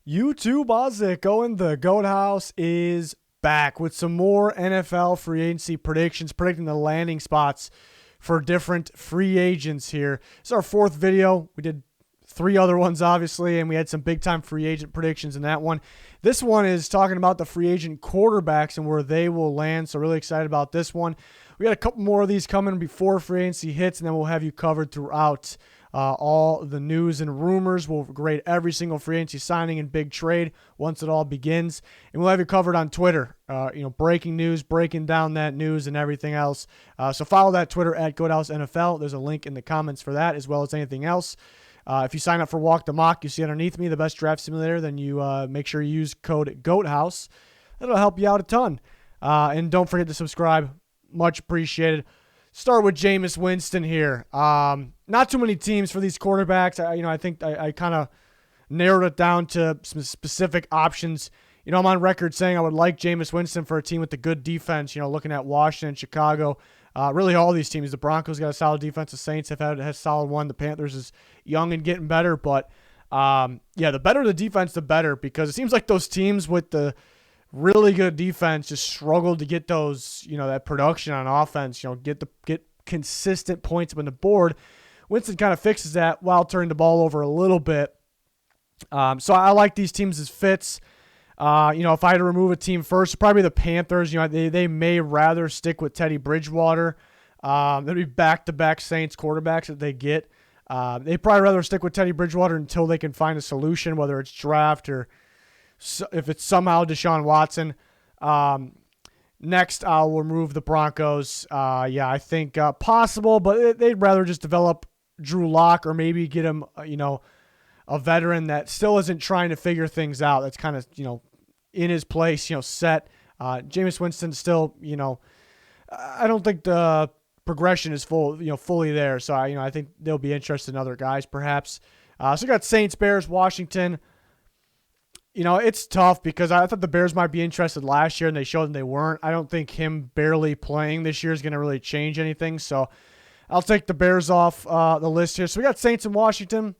YouTube, how's it going? The Goat House is back with some more NFL free agency predictions, predicting the landing spots for different free agents here. It's our fourth video. We did three other ones, obviously, and we had some big-time free agent predictions in that one. This one is talking about the free agent quarterbacks and where they will land, so really excited about this one. We got a couple more of these coming before free agency hits, and then we'll have you covered throughout all the news and rumors. We'll grade every single free agency signing and big trade once it all begins. And we'll have you covered on Twitter, breaking news, breaking down that news and everything else. So follow that Twitter at GoatHouseNFL. There's a link in the comments for that as well as anything else. If you sign up for Walk the Mock, you see underneath me the best draft simulator, then you make sure you use code GOATHOUSE. That'll help you out a ton. And don't forget to subscribe. Much appreciated. Start with Jameis Winston here. Not too many teams for these quarterbacks. I think I kind of narrowed it down to some specific options. I'm on record saying I would like Jameis Winston for a team with a good defense. Looking at Washington, Chicago, really all these teams. The Broncos got a solid defense. The Saints have had a solid one. The Panthers is young and getting better. But, the better the defense, the better, because it seems like those teams with the really good defense just struggled to get those, that production on offense, get consistent points up on the board. Winston kind of fixes that while turning the ball over a little bit. So I like these teams as fits. If I had to remove a team first, probably the Panthers. They may rather stick with Teddy Bridgewater. There'll be back-to-back Saints quarterbacks that they get. They'd probably rather stick with Teddy Bridgewater until they can find a solution, whether it's draft or if it's somehow Deshaun Watson. Next, I'll remove the Broncos. I think possible, but they'd rather just develop Drew Lock or maybe get him, a veteran that still isn't trying to figure things out. That's kind of, in his place, set. Jameis Winston still, I don't think the progression is fully there. So, I think they'll be interested in other guys perhaps. So we got Saints, Bears, Washington. It's tough because I thought the Bears might be interested last year and they showed them they weren't. I don't think him barely playing this year is going to really change anything. So I'll take the Bears off the list here. So we got Saints and Washington.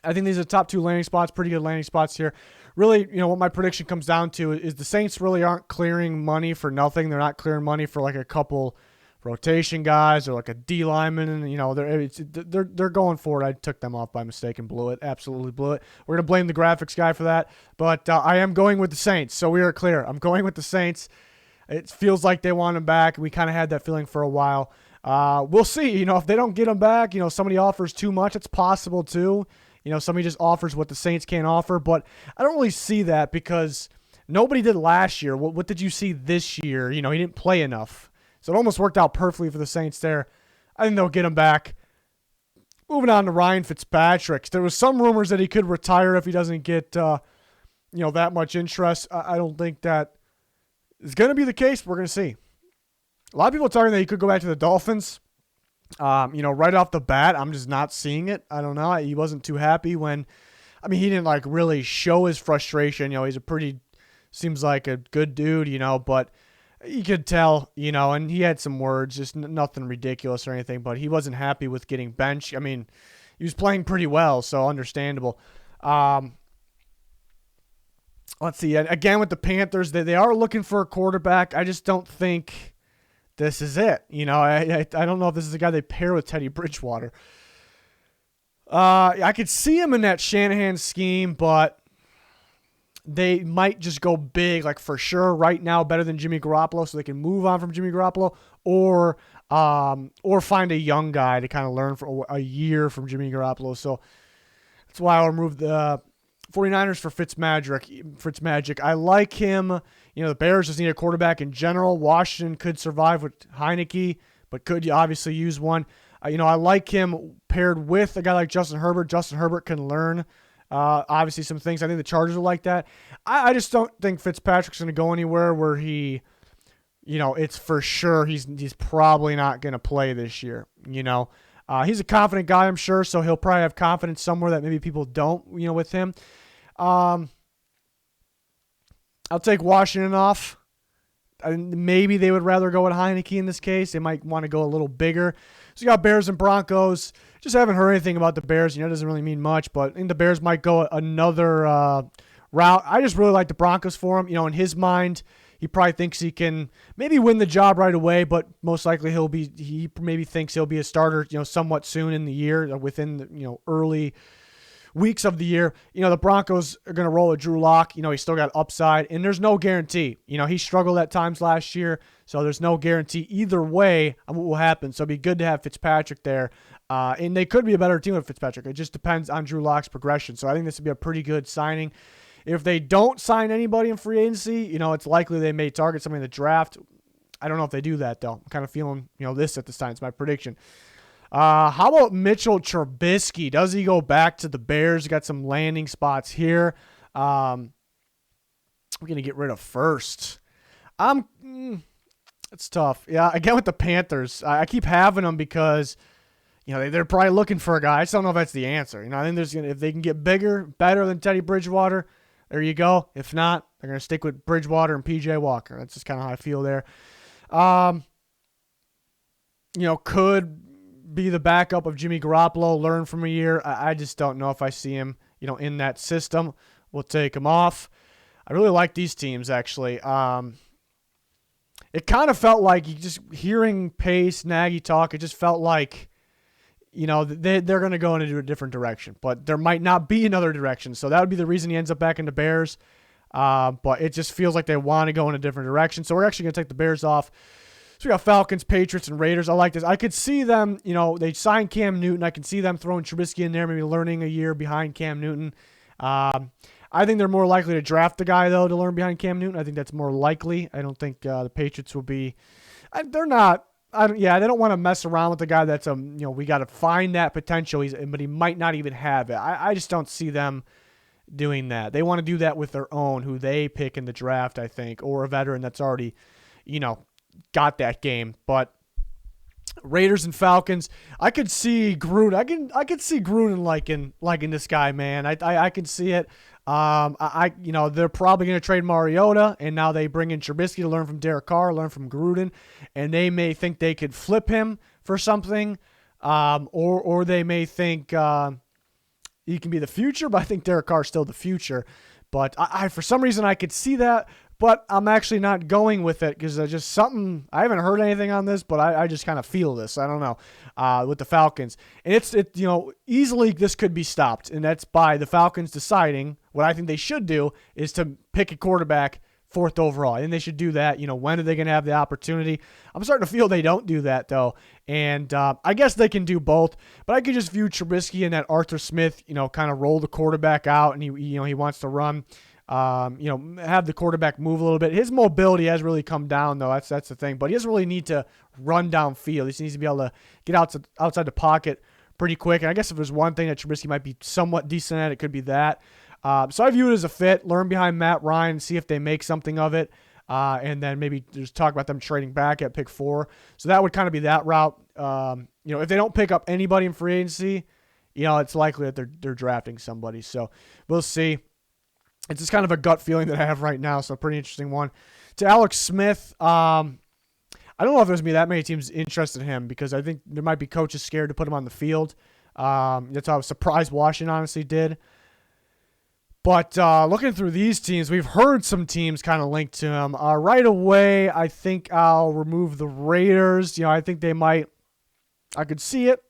I think these are the top two landing spots, pretty good landing spots here. Really, what my prediction comes down to is the Saints really aren't clearing money for nothing. They're not clearing money for like a couple rotation guys or like a D lineman, and they're going for it. I took them off by mistake and blew it. Absolutely blew it. We're gonna blame the graphics guy for that, but I am going with the Saints. So we are clear. I'm going with the Saints. It feels like they want him back. We kind of had that feeling for a while. We'll see. If they don't get him back, somebody offers too much. It's possible too. Somebody just offers what the Saints can't offer, but I don't really see that because nobody did last year. What did you see this year? He didn't play enough. So it almost worked out perfectly for the Saints there. I think they'll get him back. Moving on to Ryan Fitzpatrick. There was some rumors that he could retire if he doesn't get, that much interest. I don't think that is going to be the case. We're going to see. A lot of people are talking that he could go back to the Dolphins. Right off the bat, I'm just not seeing it. I don't know. He wasn't too happy when, he didn't really show his frustration. He's seems like a good dude, but you could tell, and he had some words, just nothing ridiculous or anything, but he wasn't happy with getting benched. He was playing pretty well, so understandable. Let's see. Again, with the Panthers, they are looking for a quarterback. I just don't think this is it. I don't know if this is the guy they pair with Teddy Bridgewater. I could see him in that Shanahan scheme, but they might just go big, like for sure right now, better than Jimmy Garoppolo, so they can move on from Jimmy Garoppolo, or find a young guy to kind of learn for a year from Jimmy Garoppolo. So that's why I'll remove the 49ers for Fitzmagic. I like him. The Bears just need a quarterback in general. Washington could survive with Heineke, but could obviously use one. I like him paired with a guy like Justin Herbert. Justin Herbert can learn obviously some things. I think the Chargers are like that. I just don't think Fitzpatrick's going to go anywhere where he, it's for sure he's probably not going to play this year. He's a confident guy, I'm sure, so he'll probably have confidence somewhere that maybe people don't, with him. I'll take Washington off. Maybe they would rather go with Heineke in this case. They might want to go a little bigger. So you got Bears and Broncos. just haven't heard anything about the Bears. It doesn't really mean much, but I think the Bears might go another route. I just really like the Broncos for him. In his mind, he probably thinks he can maybe win the job right away, but most likely he maybe thinks he'll be a starter, somewhat soon in the year, within the, early weeks of the year. The Broncos are going to roll a Drew Lock. He's still got upside, and there's no guarantee. He struggled at times last year, so there's no guarantee either way on what will happen. So it'd be good to have Fitzpatrick there, and they could be a better team with Fitzpatrick. It just depends on Drew Lock's progression. So I think this would be a pretty good signing. If they don't sign anybody in free agency, it's likely they may target somebody in the draft. I don't know if they do that, though. I'm kind of feeling, this at this time. It's my prediction. How about Mitchell Trubisky? Does he go back to the Bears? Got some landing spots here. We're going to get rid of first. It's tough. Yeah, again with the Panthers. I keep having them because, they're probably looking for a guy. I just don't know if that's the answer. I think if they can get bigger, better than Teddy Bridgewater, there you go. If not, they're going to stick with Bridgewater and P.J. Walker. That's just kind of how I feel there. Could be the backup of Jimmy Garoppolo, learn from a year. I just don't know if I see him, in that system. We'll take him off. I really like these teams, actually. It kind of felt like, just hearing Pace, Nagy talk, it just felt like, they're going to go into a different direction. But there might not be another direction. So that would be the reason he ends up back in the Bears. But it just feels like they want to go in a different direction. So we're actually going to take the Bears off. So we got Falcons, Patriots, and Raiders. I like this. I could see them, they signed Cam Newton. I can see them throwing Trubisky in there, maybe learning a year behind Cam Newton. I think they're more likely to draft the guy, though, to learn behind Cam Newton. I think that's more likely. I don't think the Patriots will be – they're not – they don't want to mess around with the guy that's we got to find that potential, but he might not even have it. I just don't see them doing that. They want to do that with their own, who they pick in the draft, I think, or a veteran that's already, got that game. But Raiders and Falcons, I could see Gruden. I could see Gruden liking this guy, man. I can see it. They're probably going to trade Mariota, and now they bring in Trubisky to learn from Derek Carr, learn from Gruden, and they may think they could flip him for something, or they may think he can be the future, but I think Derek Carr is still the future. But I for some reason I could see that, but I'm actually not going with it because just something, I haven't heard anything on this, but I just kind of feel this. I don't know, with the Falcons. And easily this could be stopped, and that's by the Falcons deciding what I think they should do is to pick a quarterback 4th overall. And they should do that. When are they going to have the opportunity? I'm starting to feel they don't do that, though. And I guess they can do both. But I could just view Trubisky and that Arthur Smith, kind of roll the quarterback out, and he wants to run, have the quarterback move a little bit. His mobility has really come down, though. That's the thing. But he doesn't really need to run downfield. He just needs to be able to get outside the pocket pretty quick. And I guess if there's one thing that Trubisky might be somewhat decent at, it could be that. So I view it as a fit. Learn behind Matt Ryan, see if they make something of it, and then maybe just talk about them trading back at pick 4. So that would kind of be that route. If they don't pick up anybody in free agency, it's likely that they're drafting somebody. So we'll see. It's just kind of a gut feeling that I have right now, so a pretty interesting one. To Alex Smith, I don't know if there's going to be that many teams interested in him because I think there might be coaches scared to put him on the field. That's how I was surprised Washington honestly did. But looking through these teams, we've heard some teams kind of linked to him. Right away, I think I'll remove the Raiders. I think they might. I could see it.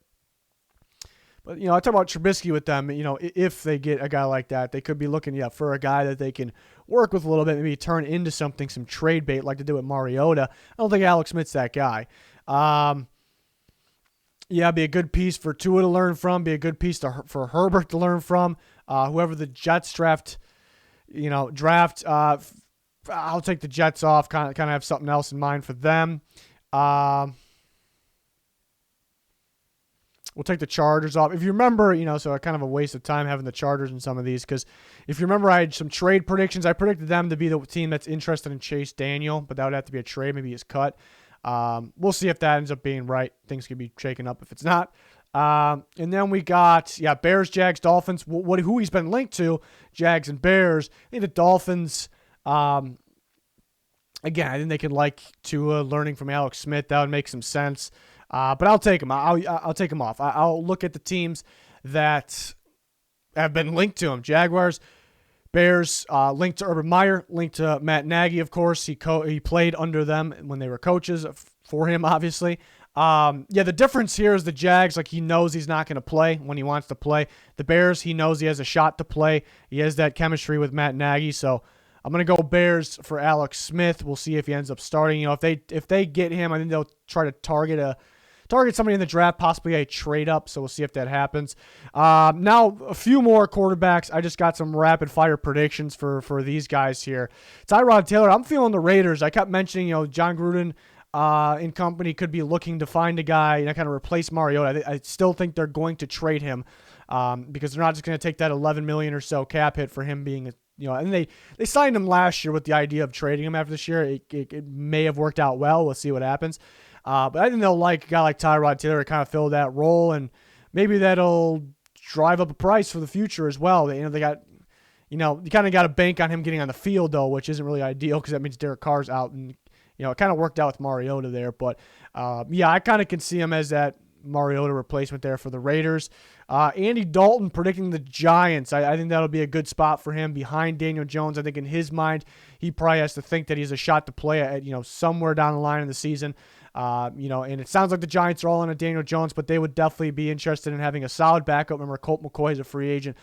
But, I talk about Trubisky with them. If they get a guy like that, they could be looking for a guy that they can work with a little bit, maybe turn into something, some trade bait like to do with Mariota. I don't think Alex Smith's that guy. Be a good piece for Tua to learn from, be a good piece for Herbert to learn from. Whoever the Jets draft, I'll take the Jets off, kind of have something else in mind for them. We'll take the Chargers off. If you remember, so kind of a waste of time having the Chargers in some of these because if you remember, I had some trade predictions. I predicted them to be the team that's interested in Chase Daniel, but that would have to be a trade. Maybe he's cut. We'll see if that ends up being right. Things could be shaken up if it's not. And then we got, Bears, Jags, Dolphins. Who he's been linked to, Jags and Bears. I think the Dolphins, again, I think they could like Tua learning from Alex Smith. That would make some sense. But I'll take him. I'll take him off. I'll look at the teams that have been linked to him. Jaguars, Bears, linked to Urban Meyer, linked to Matt Nagy, of course. He played under them when they were coaches for him, obviously. The difference here is the Jags, like, he knows he's not going to play when he wants to play. The Bears, he knows he has a shot to play. He has that chemistry with Matt Nagy, so I'm going to go Bears for Alex Smith. We'll see if he ends up starting. You know, if they get him, I think they'll try to target somebody in the draft, possibly a trade up, so we'll see if that happens. Now, a few more quarterbacks. I just got some rapid-fire predictions for these guys here. Tyrod Taylor, I'm feeling the Raiders. I kept mentioning, John Gruden and company could be looking to find a guy, kind of replace Mariota. I still think they're going to trade him because they're not just going to take that $11 million or so cap hit for him being and they signed him last year with the idea of trading him after this year. It may have worked out well. We'll see what happens. But I think they'll like a guy like Tyrod Taylor to kind of fill that role, and maybe that'll drive up a price for the future as well. They got, you kind of got to bank on him getting on the field, though, which isn't really ideal because that means Derek Carr's out, and it kind of worked out with Mariota there. But I kind of can see him as that Mariota replacement there for the Raiders. Andy Dalton predicting the Giants. I think that'll be a good spot for him behind Daniel Jones. I think in his mind, he probably has to think that he has a shot to play at somewhere down the line in the season. And it sounds like the Giants are all in on Daniel Jones, but they would definitely be interested in having a solid backup. Remember, Colt McCoy is a free agent.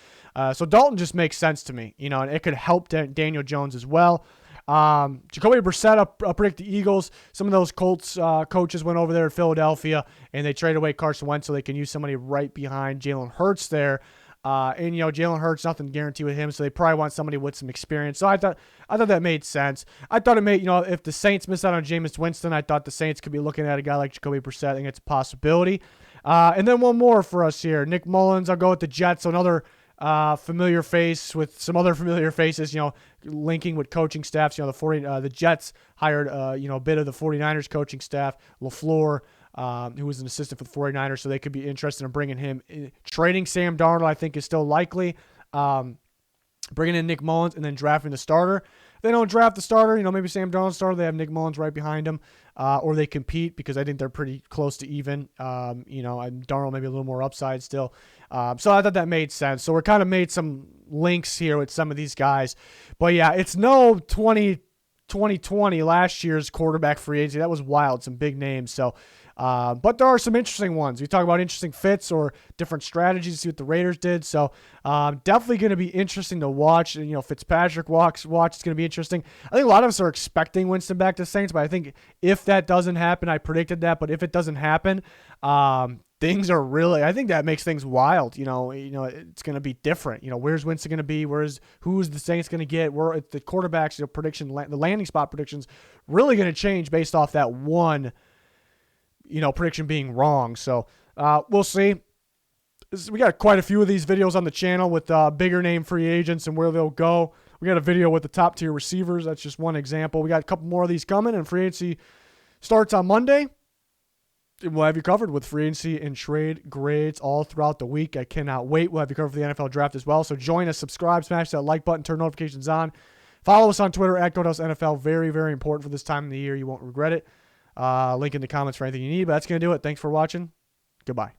So Dalton just makes sense to me, and it could help Daniel Jones as well. Jacoby Brissett, I'll predict the Eagles. Some of those Colts coaches went over there to Philadelphia, and they traded away Carson Wentz so they can use somebody right behind Jalen Hurts there. Jalen Hurts, nothing guaranteed with him, so they probably want somebody with some experience. So I thought that made sense. I thought it made, if the Saints miss out on Jameis Winston, I thought the Saints could be looking at a guy like Jacoby Brissett. I think it's a possibility. And then one more for us here. Nick Mullins, I'll go with the Jets. So another familiar face with some other familiar faces, linking with coaching staffs. The Jets hired, a bit of the 49ers coaching staff, LaFleur, who was an assistant for the 49ers, so they could be interested in bringing him in. Trading Sam Darnold, I think, is still likely. Bringing in Nick Mullins and then drafting the starter. If they don't draft the starter, maybe Sam Darnold starter, they have Nick Mullins right behind him, or they compete because I think they're pretty close to even. And Darnold maybe a little more upside still. So I thought that made sense. So we're kind of made some links here with some of these guys. But yeah, it's no 2020 last year's quarterback free agency. That was wild, some big names. So, but there are some interesting ones. We talk about interesting fits or different strategies to see what the Raiders did. So definitely going to be interesting to watch. And, Fitzpatrick watch. It's going to be interesting. I think a lot of us are expecting Winston back to Saints, but I think if that doesn't happen, I predicted that. But if it doesn't happen, things are really, I think that makes things wild. It's going to be different. Where's Winston going to be? Who's the Saints going to get? Where the quarterbacks, prediction, the landing spot predictions really going to change based off that one, prediction being wrong. So we'll see. We got quite a few of these videos on the channel with bigger name free agents and where they'll go. We got a video with the top tier receivers. That's just one example. We got a couple more of these coming, and free agency starts on Monday. We'll have you covered with free agency and trade grades all throughout the week. I cannot wait. We'll have you covered for the NFL draft as well. So join us, subscribe, smash that like button, turn notifications on. Follow us on Twitter at GoDallasNFL. Very, very important for this time of the year. You won't regret it. Link in the comments for anything you need. But that's going to do it. Thanks for watching. Goodbye.